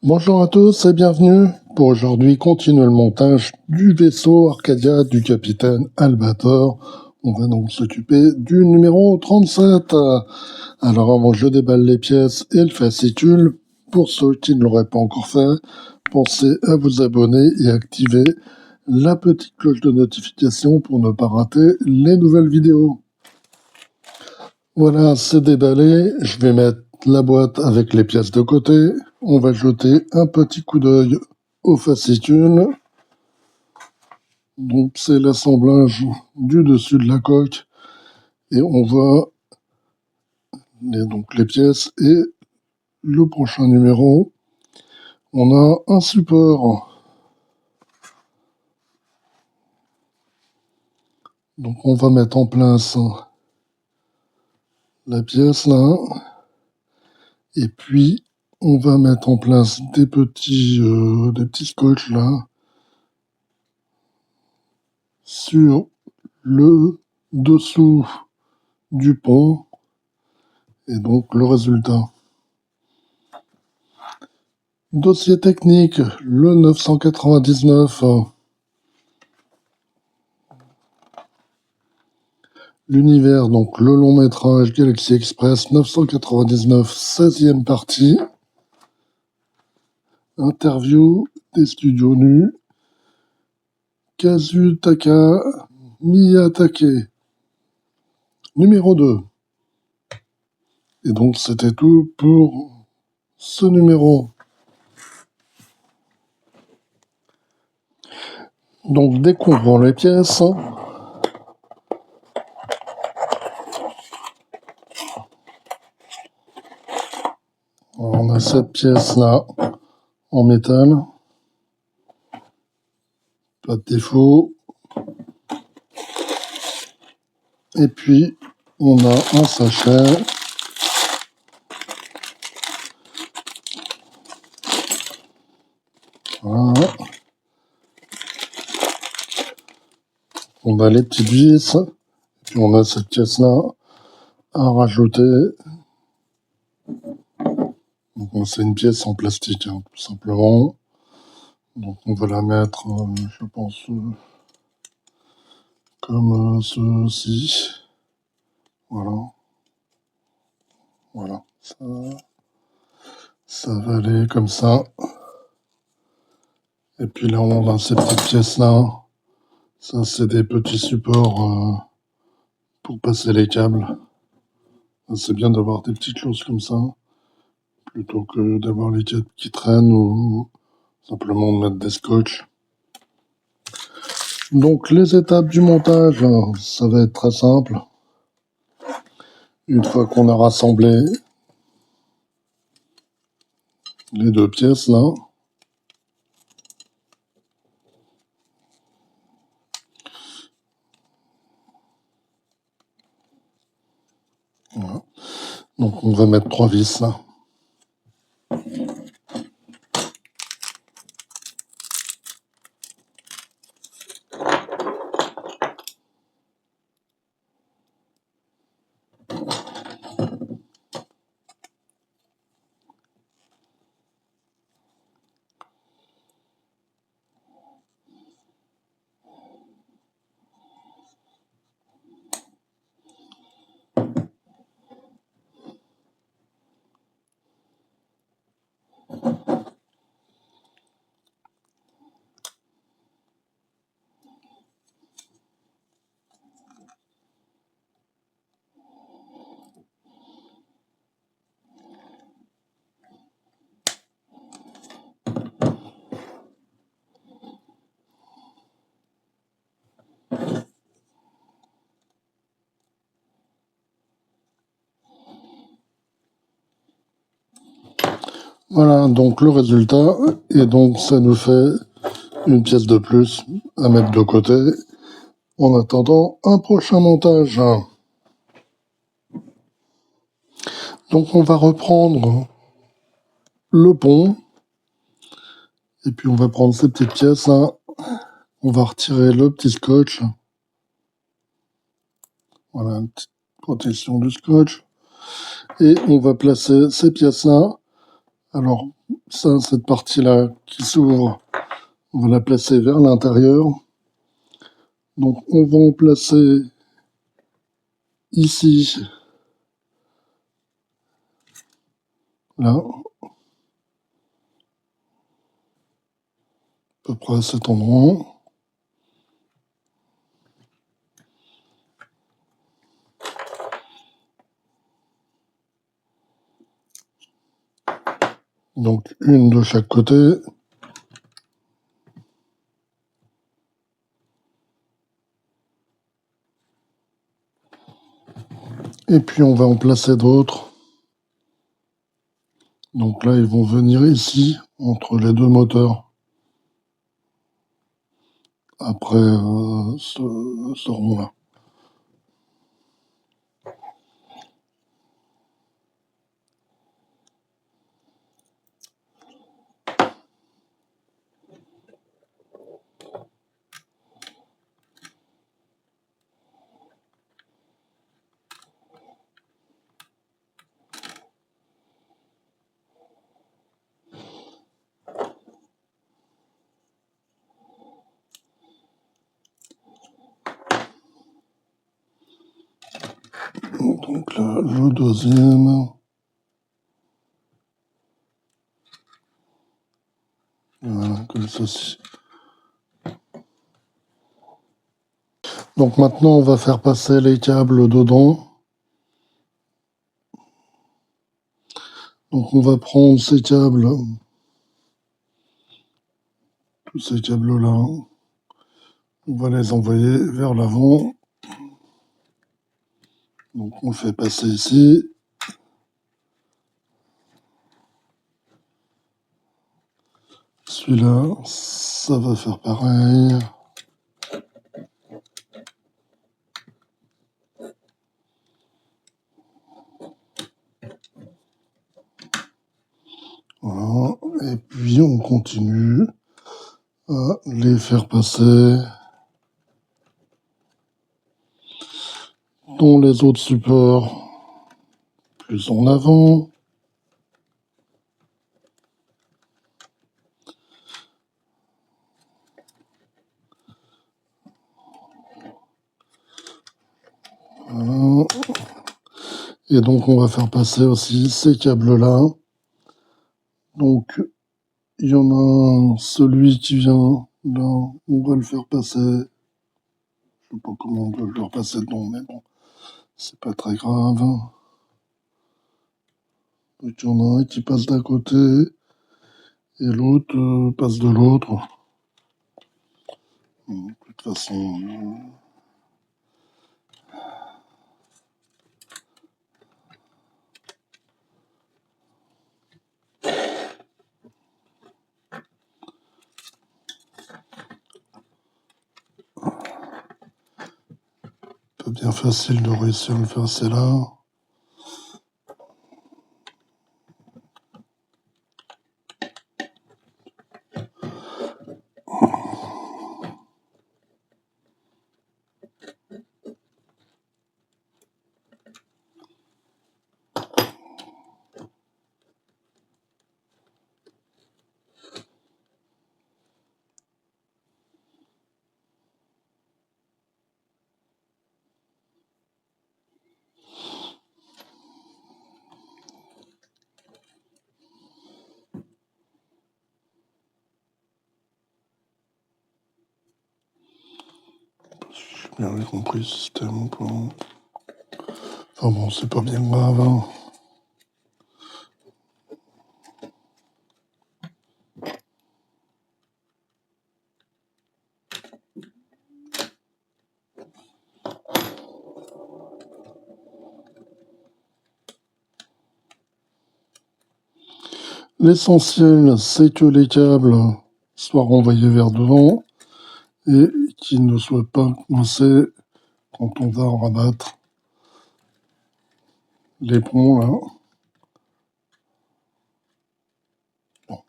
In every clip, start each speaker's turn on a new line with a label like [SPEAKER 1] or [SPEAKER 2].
[SPEAKER 1] Bonjour à tous et bienvenue pour aujourd'hui continuer le montage du vaisseau Arcadia du capitaine Albator. On va donc s'occuper du numéro 37. Alors avant je déballe les pièces et le fascicule, pour ceux qui ne l'auraient pas encore fait, pensez à vous abonner et activer la petite cloche de notification pour ne pas rater les nouvelles vidéos. Voilà, c'est déballé. Je vais mettre la boîte avec les pièces de côté. On va jeter un petit coup d'œil au fascicule. Donc c'est l'assemblage du dessus de la coque. Et on voit les pièces et le prochain numéro. On a un support. Donc on va mettre en place la pièce là. Et puis on va mettre en place des petits scotch là sur le dessous du pont et donc le résultat. Dossier technique, le 999. L'univers, donc le long métrage Galaxy Express 999, 16e partie. Interview des studios nus. Kazutaka Miyatake. Numéro 2. Et donc c'était tout pour ce numéro. Donc découvrons les pièces. Alors, on a cette pièce-là en métal. Pas de défaut. Et puis, on a un sachet. Voilà. On a les petites vis. Puis on a cette pièce-là à rajouter. Donc c'est une pièce en plastique, hein, tout simplement. Donc on va la mettre, je pense, comme ceci. Voilà. Voilà. Ça va aller comme ça. Et puis là, on a ces petites pièces-là. Ça, c'est des petits supports pour passer les câbles. C'est bien d'avoir des petites choses comme ça, plutôt que d'avoir les câbles qui traînent ou simplement de mettre des scotch. Donc les étapes du montage, ça va être très simple. Une fois qu'on a rassemblé les deux pièces là, voilà. Donc on va mettre 3 vis là. Voilà, donc le résultat, et donc ça nous fait une pièce de plus à mettre de côté en attendant un prochain montage. Donc on va reprendre le pont, et puis on va prendre ces petites pièces là, on va retirer le petit scotch. Voilà, une petite protection du scotch. Et on va placer ces pièces là Alors, ça, cette partie-là qui s'ouvre, on va la placer vers l'intérieur. Donc, on va en placer ici, là, à peu près à cet endroit. Donc, une de chaque côté. Et puis, on va en placer d'autres. Donc là, ils vont venir ici, entre les deux moteurs. Après ce rond-là. Donc là, le deuxième. Voilà, comme ceci. Donc maintenant, on va faire passer les câbles dedans. Donc on va prendre ces câbles, tous ces câbles-là, on va les envoyer vers l'avant. Donc on le fait passer ici. Celui-là, ça va faire pareil. Voilà. Et puis on continue à les faire passer dans les autres supports plus en avant. Voilà. Et donc on va faire passer aussi ces câbles-là. Donc il y en a un, celui qui vient là, on va le faire passer. Je sais pas comment on peut le faire passer dedans, mais bon, c'est pas très grave. Donc il y en a un qui passe d'un côté et l'autre passe de l'autre. De toute façon, pas bien facile de réussir à le faire, c'est là. J'ai bien compris le système. Enfin bon, c'est pas bien grave. Hein. L'essentiel, c'est que les câbles soient renvoyés vers devant et qu'ils ne soient pas coincés quand on va rabattre les ponts là. Bon.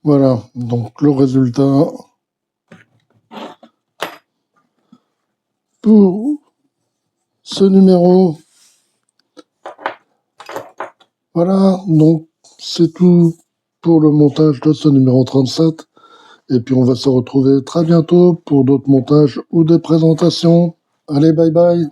[SPEAKER 1] Voilà, donc le résultat pour ce numéro. Voilà, donc c'est tout pour le montage de ce numéro 37. Et puis on va se retrouver très bientôt pour d'autres montages ou des présentations. Allez, bye bye!